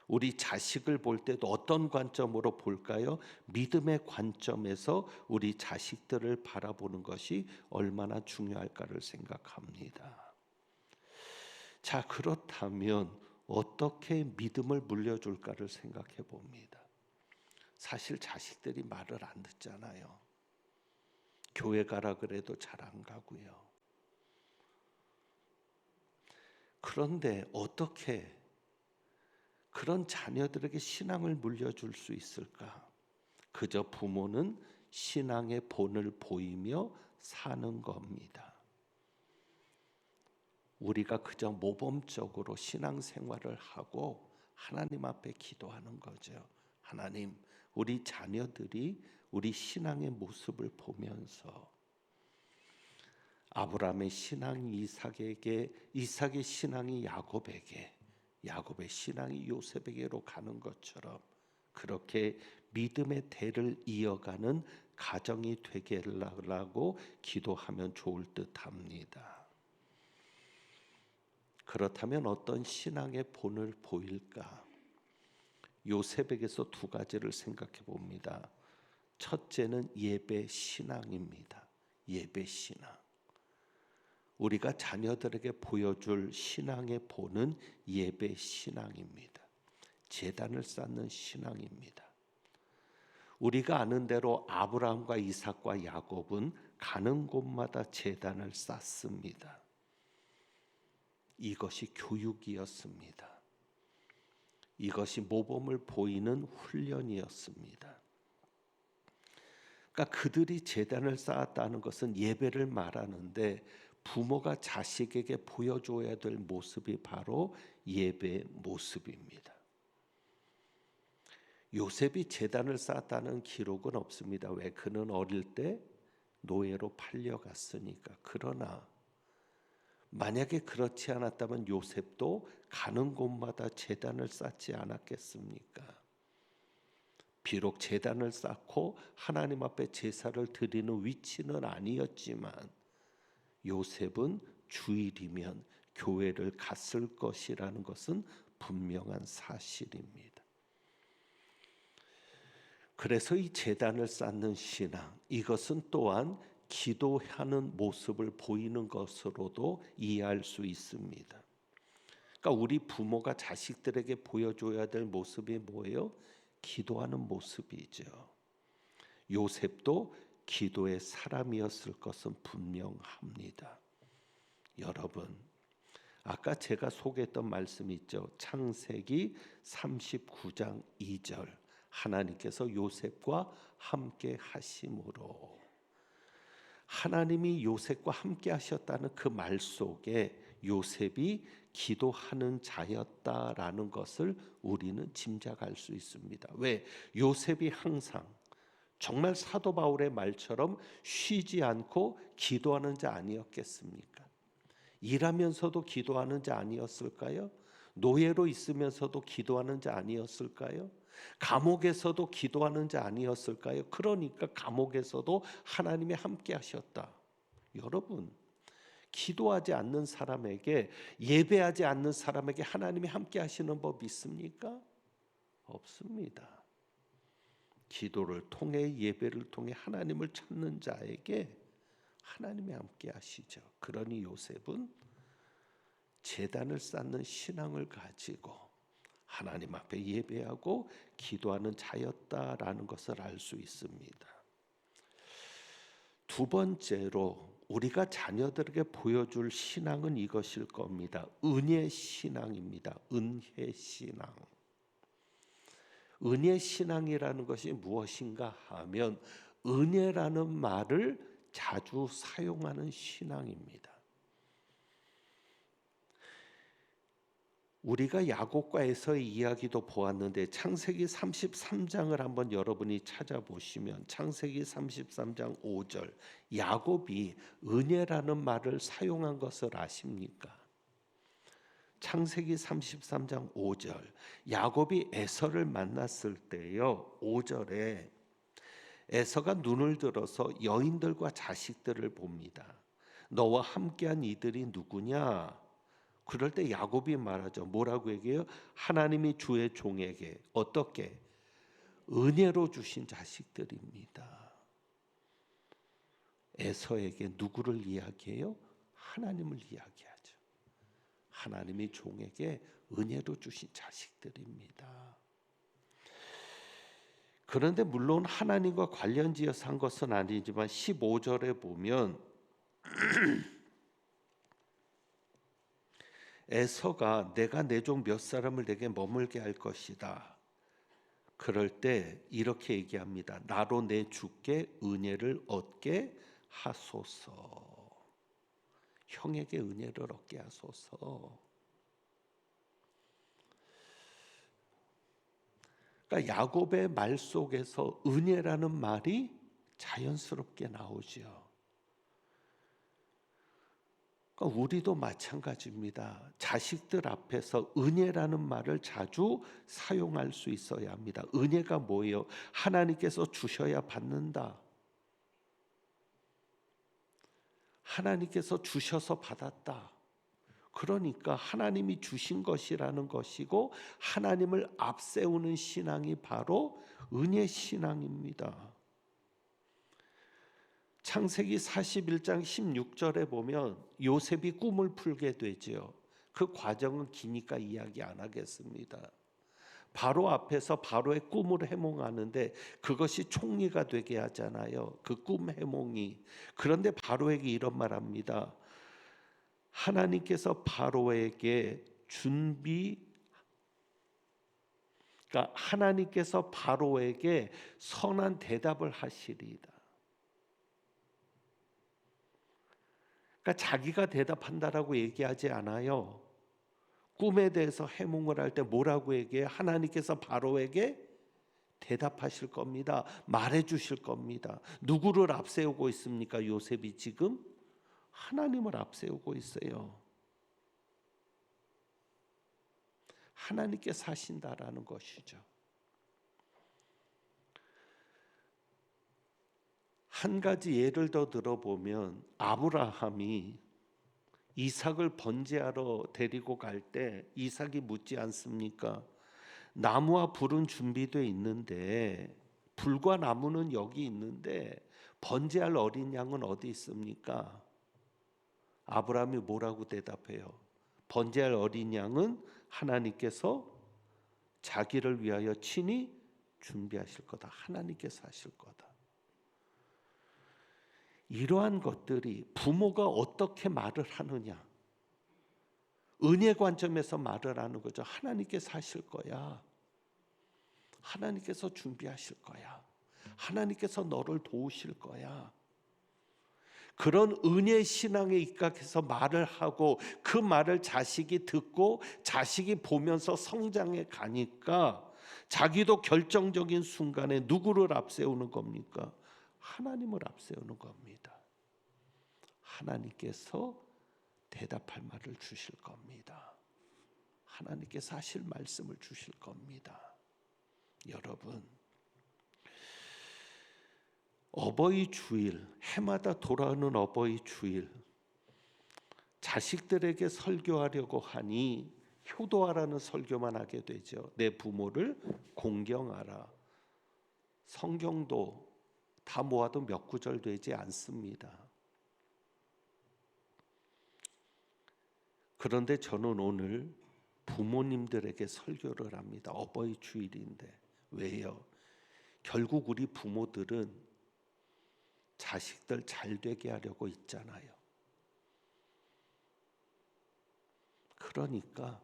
S3: 우리 자식을 볼 때도 어떤 관점으로 볼까요? 믿음의 관점에서 우리 자식들을 바라보는 것이 얼마나 중요할까를 생각합니다. 자, 그렇다면 어떻게 믿음을 물려줄까를 생각해 봅니다. 사실 자식들이 말을 안 듣잖아요. 교회 가라 그래도 잘 안 가고요. 그런데 어떻게 그런 자녀들에게 신앙을 물려줄 수 있을까? 그저 부모는 신앙의 본을 보이며 사는 겁니다. 우리가 그저 모범적으로 신앙생활을 하고 하나님 앞에 기도하는 거죠. 하나님, 우리 자녀들이 우리 신앙의 모습을 보면서 아브라함의 신앙이 이삭에게, 이삭의 신앙이 야곱에게, 야곱의 신앙이 요셉에게로 가는 것처럼 그렇게 믿음의 대를 이어가는 가정이 되게 하려고 기도하면 좋을 듯합니다. 그렇다면 어떤 신앙의 본을 보일까? 요셉에게서 두 가지를 생각해 봅니다. 첫째는 예배 신앙입니다. 예배 신앙. 우리가 자녀들에게 보여줄 신앙의 본은 예배 신앙입니다. 제단을 쌓는 신앙입니다. 우리가 아는 대로 아브라함과 이삭과 야곱은 가는 곳마다 제단을 쌓습니다. 이것이 교육이었습니다. 이것이 모범을 보이는 훈련이었습니다. 그러니까 그들이 제단을 쌓았다는 것은 예배를 말하는데 부모가 자식에게 보여줘야 될 모습이 바로 예배의 모습입니다. 요셉이 제단을 쌓았다는 기록은 없습니다. 왜? 그는 어릴 때 노예로 팔려갔으니까. 그러나 만약에 그렇지 않았다면 요셉도 가는 곳마다 제단을 쌓지 않았겠습니까? 비록 제단을 쌓고 하나님 앞에 제사를 드리는 위치는 아니었지만 요셉은 주일이면 교회를 갔을 것이라는 것은 분명한 사실입니다. 그래서 이 제단을 쌓는 신앙, 이것은 또한 기도하는 모습을 보이는 것으로도 이해할 수 있습니다. 그러니까 우리 부모가 자식들에게 보여줘야 될 모습이 뭐예요? 기도하는 모습이죠. 요셉도 기도의 사람이었을 것은 분명합니다. 여러분, 아까 제가 소개했던 말씀 있죠. 창세기 39장 2절. 하나님께서 요셉과 함께 하심으로, 하나님이 요셉과 함께 하셨다는 그 말 속에 요셉이 기도하는 자였다라는 것을 우리는 짐작할 수 있습니다. 왜? 요셉이 항상 정말 사도 바울의 말처럼 쉬지 않고 기도하는 자 아니었겠습니까? 일하면서도 기도하는 자 아니었을까요? 노예로 있으면서도 기도하는 자 아니었을까요? 감옥에서도 기도하는 자 아니었을까요? 그러니까 감옥에서도 하나님이 함께 하셨다. 여러분, 기도하지 않는 사람에게, 예배하지 않는 사람에게 하나님이 함께 하시는 법 있습니까? 없습니다. 기도를 통해, 예배를 통해 하나님을 찾는 자에게 하나님이 함께 하시죠. 그러니 요셉은 제단을 쌓는 신앙을 가지고 하나님 앞에 예배하고 기도하는 자였다라는 것을 알 수 있습니다. 두 번째로 우리가 자녀들에게 보여줄 신앙은 이것일 겁니다. 은혜 신앙입니다. 은혜 신앙. 은혜 신앙이라는 것이 무엇인가 하면 은혜라는 말을 자주 사용하는 신앙입니다. 우리가 야곱과 에서의 이야기도 보았는데 창세기 33장을 한번 여러분이 찾아보시면 창세기 33장 5절, 야곱이 은혜라는 말을 사용한 것을 아십니까? 창세기 33장 5절, 야곱이 에서를 만났을 때요, 5절에 에서가 눈을 들어서 여인들과 자식들을 봅니다. 너와 함께한 이들이 누구냐? 그럴 때 야곱이 말하죠. 뭐라고 얘기해요? 하나님이 주의 종에게 어떻게? 은혜로 주신 자식들입니다. 에서에게 누구를 이야기해요? 하나님을 이야기하죠. 하나님이 종에게 은혜로 주신 자식들입니다. 그런데 물론 하나님과 관련지어서 한 것은 아니지만 15절에 보면 에서가 내가 내 종 몇 사람을 내게 머물게 할 것이다. 그럴 때 이렇게 얘기합니다. 나로 내 주께 은혜를 얻게 하소서. 형에게 은혜를 얻게 하소서. 그러니까 야곱의 말 속에서 은혜라는 말이 자연스럽게 나오죠. 그러니까 우리도 마찬가지입니다. 자식들 앞에서 은혜라는 말을 자주 사용할 수 있어야 합니다. 은혜가 뭐예요? 하나님께서 주셔야 받는다. 하나님께서 주셔서 받았다. 그러니까 하나님이 주신 것이라는 것이고 하나님을 앞세우는 신앙이 바로 은혜 신앙입니다. 창세기 41장 16절에 보면 요셉이 꿈을 풀게 되지요. 그 과정은 기니까 이야기 안 하겠습니다. 바로 앞에서 바로의 꿈을 해몽하는데 그것이 총리가 되게 하잖아요. 그 꿈 해몽이. 그런데 바로에게 이런 말합니다. 하나님께서 바로에게 준비하신 그러니까 하나님께서 바로에게 선한 대답을 하시리이다. 그러니까 자기가 대답한다라고 얘기하지 않아요. 꿈에 대해서 해몽을 할 때 뭐라고 얘기해요? 하나님께서 바로에게 대답하실 겁니다. 말해 주실 겁니다. 누구를 앞세우고 있습니까? 요셉이 지금 하나님을 앞세우고 있어요. 하나님께서 하신다라는 것이죠. 한 가지 예를 더 들어보면 아브라함이 이삭을 번제하러 데리고 갈 때 이삭이 묻지 않습니까? 나무와 불은 준비되어 있는데, 불과 나무는 여기 있는데 번제할 어린 양은 어디 있습니까? 아브라함이 뭐라고 대답해요? 번제할 어린 양은 하나님께서 자기를 위하여 친히 준비하실 거다. 하나님께서 하실 거다. 이러한 것들이 부모가 어떻게 말을 하느냐, 은혜 관점에서 말을 하는 거죠. 하나님께서 하실 거야. 하나님께서 준비하실 거야. 하나님께서 너를 도우실 거야. 그런 은혜 신앙에 입각해서 말을 하고 그 말을 자식이 듣고 자식이 보면서 성장해 가니까 자기도 결정적인 순간에 누구를 앞세우는 겁니까? 하나님을 앞세우는 겁니다. 하나님께서 대답할 말을 주실 겁니다. 하나님께서 하실 말씀을 주실 겁니다. 여러분, 어버이 주일, 해마다 돌아오는 어버이 주일, 자식들에게 설교하려고 하니 효도하라는 설교만 하게 되죠. 내 부모를 공경하라. 성경도 다 모아도 몇 구절 되지 않습니다. 그런데 저는 오늘 부모님들에게 설교를 합니다. 어버이 주일인데. 왜요? 결국 우리 부모들은 자식들 잘 되게 하려고 있잖아요. 그러니까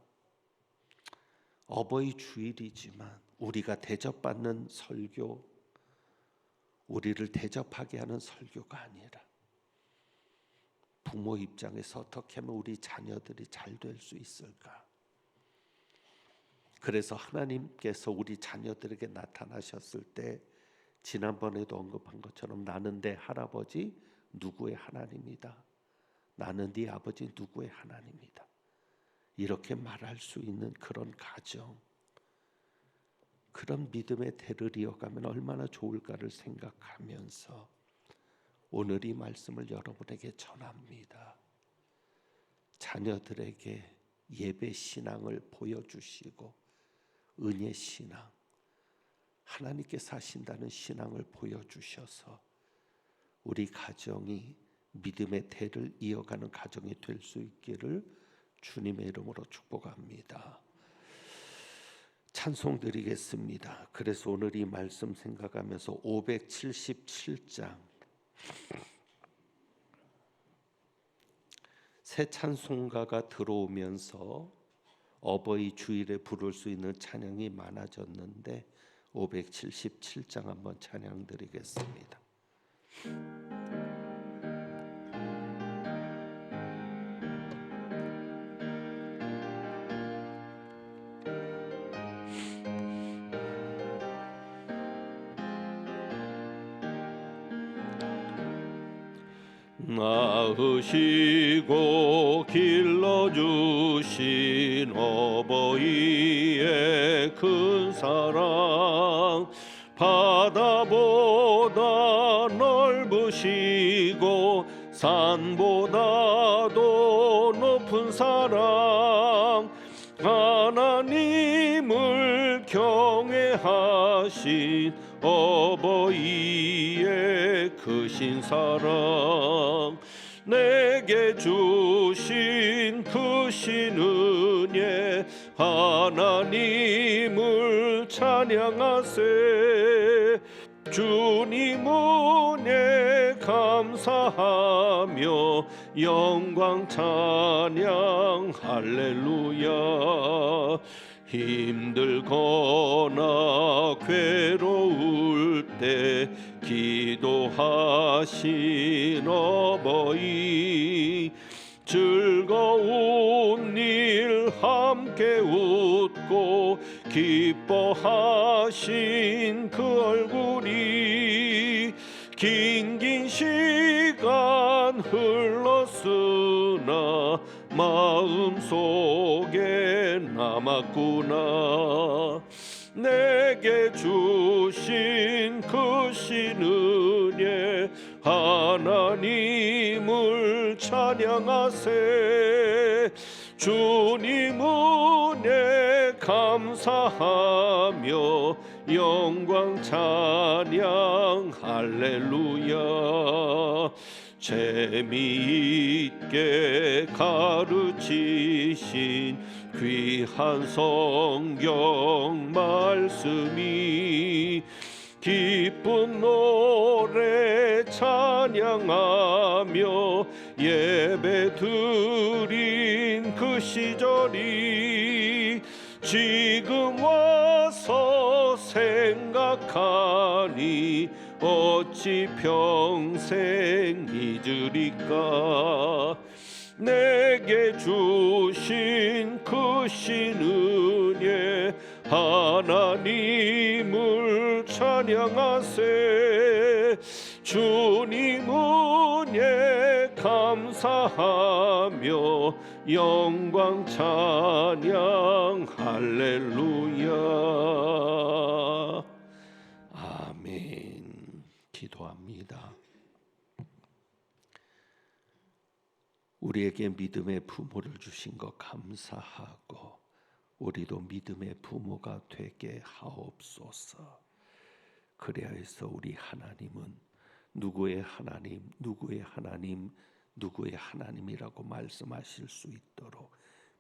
S3: 어버이 주일이지만 우리가 대접받는 설교, 우리를 대접하게 하는 설교가 아니라 부모 입장에서 어떻게 하면 우리 자녀들이 잘 될 수 있을까? 그래서 하나님께서 우리 자녀들에게 나타나셨을 때 지난번에도 언급한 것처럼 나는 내 할아버지 누구의 하나님이다. 나는 네 아버지 누구의 하나님이다. 이렇게 말할 수 있는 그런 가정, 그런 믿음의 대를 이어가면 얼마나 좋을까를 생각하면서 오늘 이 말씀을 여러분에게 전합니다. 자녀들에게 예배 신앙을 보여주시고 은혜 신앙, 하나님께서 하신다는 신앙을 보여주셔서 우리 가정이 믿음의 대를 이어가는 가정이 될 수 있기를 주님의 이름으로 축복합니다. 찬송 드리겠습니다. 그래서 오늘 이 말씀 생각하면서 577장 새 찬송가가 들어오면서 어버이 주일에 부를 수 있는 찬양이 많아졌는데 577장 한번 찬양 드리겠습니다. 낳으시고 길러주신 어버이의 큰 사랑, 바다보다 넓으시고 산보다도 높은 사랑, 하나님을 경외하신 어버이의 크신 사랑, 내게 주신 크신 은혜, 하나님을 찬양하세. 주님 은혜 감사하며 영광 찬양 할렐루야. 힘들거나 괴로울 때 기도하신 어버이, 즐거운 일 함께 웃고 기뻐하신 그 얼굴이 긴 시간 흘렀으나 마음속에 남았구나. 내게 주신 그 신은혜 하나님을 찬양하세. 주님 은혜 감사하며 영광 찬양 할렐루야. 재미있게 가르치신 귀한 성경 말씀이 기쁜 노래 찬양하며 예배 드린 그 시절이 지금 와서 생각하니 어찌 평생 잊으리까. 내게 주신 그 신은혜 하나님을 찬양하세. 주님 은혜 감사하며 영광 찬양 할렐루야. 아멘. 기도합니다. 우리에게 믿음의 부모를 주신 것 감사하고 우리도 믿음의 부모가 되게 하옵소서. 그래야 해서 우리 하나님은 누구의 하나님, 누구의 하나님, 누구의 하나님이라고 말씀하실 수 있도록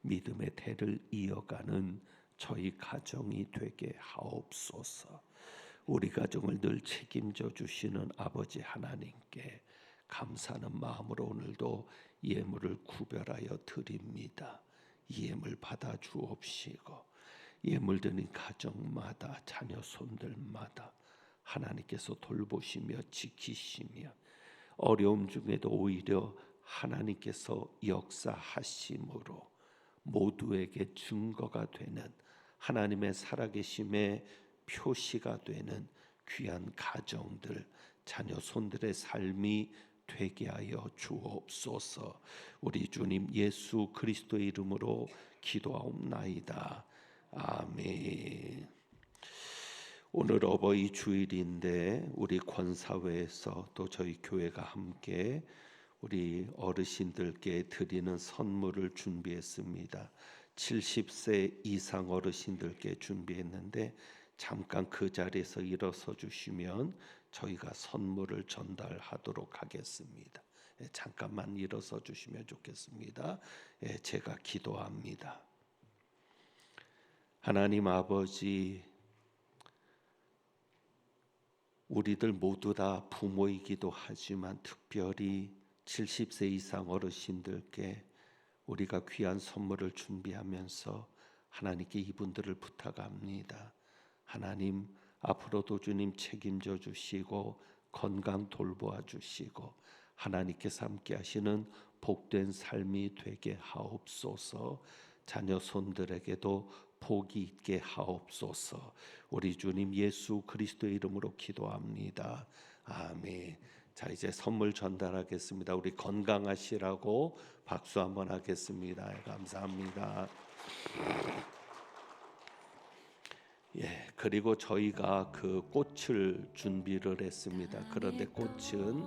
S3: 믿음의 대를 이어가는 저희 가정이 되게 하옵소서. 우리 가정을 늘 책임져 주시는 아버지 하나님께 감사하는 마음으로 오늘도 예물을 구별하여 드립니다. 예물 받아 주옵시고 예물 드린 가정마다 자녀 손들마다 하나님께서 돌보시며 지키시며 어려움 중에도 오히려 하나님께서 역사하심으로 모두에게 증거가 되는 하나님의 살아계심의 표시가 되는 귀한 가정들, 자녀 손들의 삶이 되게 하여 주옵소서. 우리 주님 예수 그리스도의 이름으로 기도하옵나이다. 아멘. 오늘 어버이 주일인데 우리 권사회에서 또 저희 교회가 함께 우리 어르신들께 드리는 선물을 준비했습니다. 70세 이상 어르신들께 준비했는데 잠깐 그 자리에서 일어서 주시면 저희가 선물을 전달하도록 하겠습니다. 잠깐만 일어서 주시면 좋겠습니다. 제가 기도합니다. 하나님 아버지, 우리들 모두 다 부모이기도 하지만 특별히 70세 이상 어르신들께 우리가 귀한 선물을 준비하면서 하나님께 이분들을 부탁합니다. 하나님, 앞으로도 주님 책임져 주시고 건강 돌보아 주시고 하나님께서 함께 하시는 복된 삶이 되게 하옵소서. 자녀 손들에게도 복이 있게 하옵소서. 우리 주님 예수 그리스도의 이름으로 기도합니다. 아멘. 자, 이제 선물 전달하겠습니다. 우리 건강하시라고 박수 한번 하겠습니다. 감사합니다. 그리고 저희가 그 꽃을 준비를 했습니다. 그런데 꽃은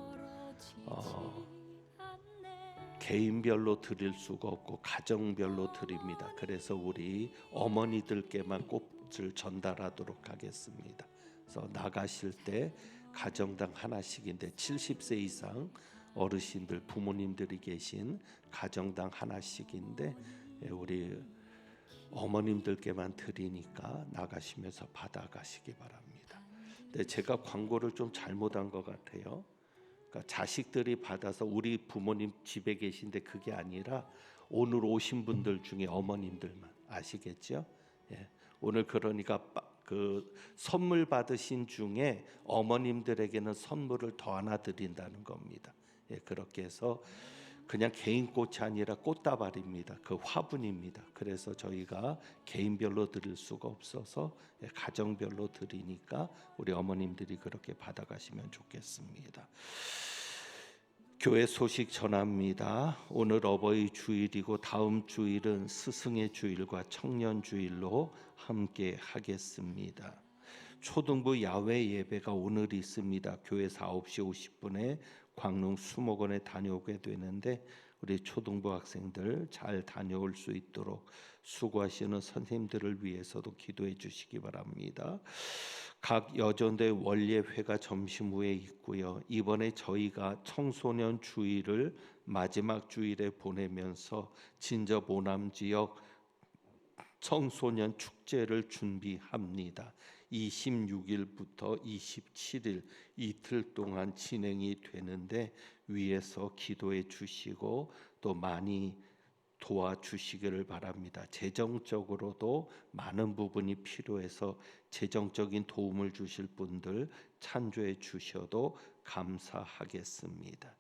S3: 개인별로 드릴 수가 없고 가정별로 드립니다. 그래서 우리 어머니들께만 꽃을 전달하도록 하겠습니다. 그래서 나가실 때 가정당 하나씩인데 70세 이상 어르신들 부모님들이 계신 가정당 하나씩인데 우리 어머님들께만 드리니까 나가시면서 받아가시기 바랍니다. 근데 제가 광고를 좀 잘못한 것 같아요. 그러니까 자식들이 받아서 우리 부모님 집에 계신데 그게 아니라 오늘 오신 분들 중에 어머님들만 아시겠죠? 오늘 그러니까 그 선물 받으신 중에 어머님들에게는 선물을 더 하나 드린다는 겁니다. 예, 그렇게 해서 그냥 개인 꽃이 아니라 꽃다발입니다. 그 화분입니다. 그래서 저희가 개인별로 드릴 수가 없어서 가정별로 드리니까 우리 어머님들이 그렇게 받아가시면 좋겠습니다. 교회 소식 전합니다. 오늘 어버이 주일이고 다음 주일은 스승의 주일과 청년 주일로 함께 하겠습니다. 초등부 야외 예배가 오늘 있습니다. 교회에서 9시 50분에 광릉 수목원에 다녀오게 되는데 우리 초등부 학생들 잘 다녀올 수 있도록 수고하시는 선생님들을 위해서도 기도해 주시기 바랍니다. 각 여전대 원례회가 점심 후에 있고요. 이번에 저희가 청소년 주일을 마지막 주일에 보내면서 진저 모남 지역 청소년 축제를 준비합니다. 26일부터 27일 이틀 동안 진행이 되는데 위에서 기도해 주시고 또 많이 도와주시기를 바랍니다. 재정적으로도 많은 부분이 필요해서 재정적인 도움을 주실 분들 찬조해 주셔도 감사하겠습니다.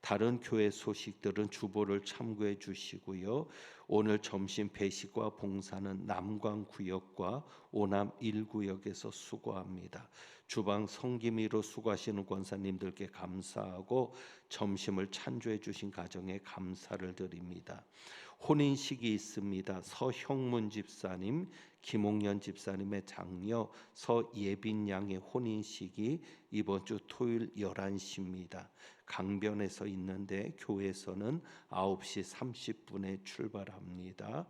S3: 다른 교회 소식들은 주보를 참고해 주시고요. 오늘 점심 배식과 봉사는 남광구역과 오남 1구역에서 수고합니다. 주방 성김이로 수고하시는 권사님들께 감사하고 점심을 찬조해 주신 가정에 감사를 드립니다. 혼인식이 있습니다. 서형문 집사님, 김홍연 집사님의 장녀 서예빈 양의 혼인식이 이번 주 토요일 11시입니다. 강변에서 있는데 교회에서는 9시 30분에 출발합니다.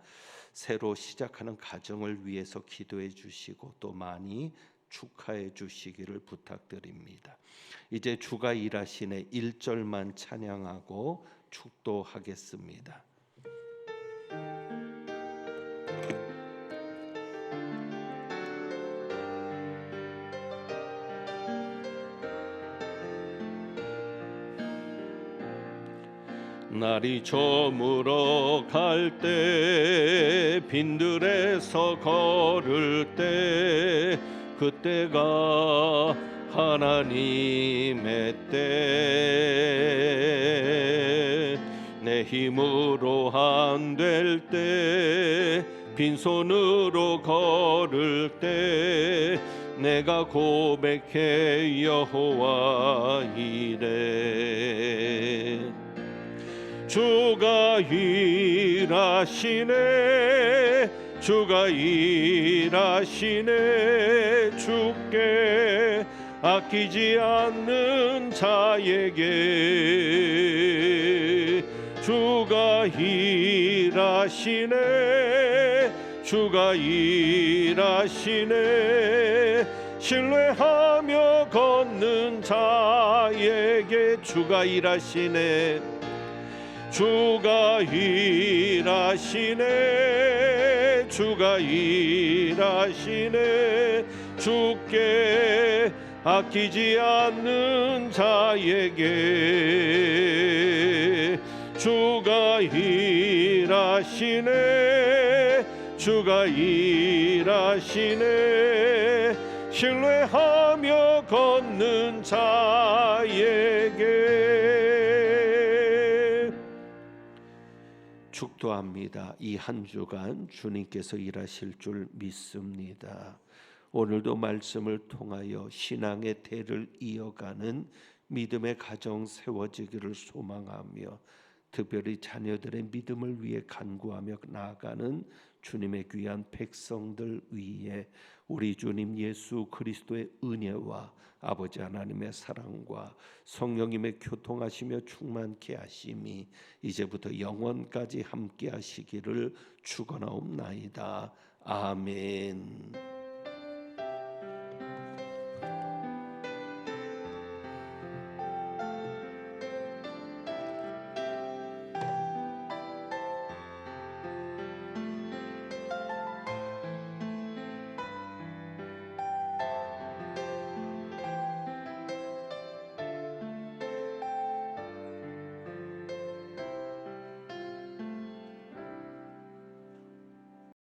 S3: 새로 시작하는 가정을 위해서 기도해 주시고 또 많이 축하해 주시기를 부탁드립니다. 이제 주가 일하시네 1절만 찬양하고 축도하겠습니다. 날이 저물어 갈 때 빈들에서 걸을 때 그때가 하나님의 때 내 힘으로 안 될 때 빈손으로 걸을 때 내가 고백해 여호와 이래 주가 일하시네 주가 일하시네 주께 아끼지 않는 자에게 주가 일하시네 주가 일하시네 신뢰하며 걷는 자에게 주가 일하시네 주가 일하시네 주가 일하시네 주께 아끼지 않는 자에게 주가 일하시네 주가 일하시네 신뢰하며 걷는 자에게 축도합니다. 이 한 주간 주님께서 일하실 줄 믿습니다. 오늘도 말씀을 통하여 신앙의 대를 이어가는 믿음의 가정 세워지기를 소망하며 특별히 자녀들의 믿음을 위해 간구하며 나아가는 주님의 귀한 백성들 위에 우리 주님 예수 그리스도의 은혜와 아버지 하나님의 사랑과 성령님의 교통하시며 충만케 하심이 이제부터 영원까지 함께 하시기를 축원하옵나이다. 아멘.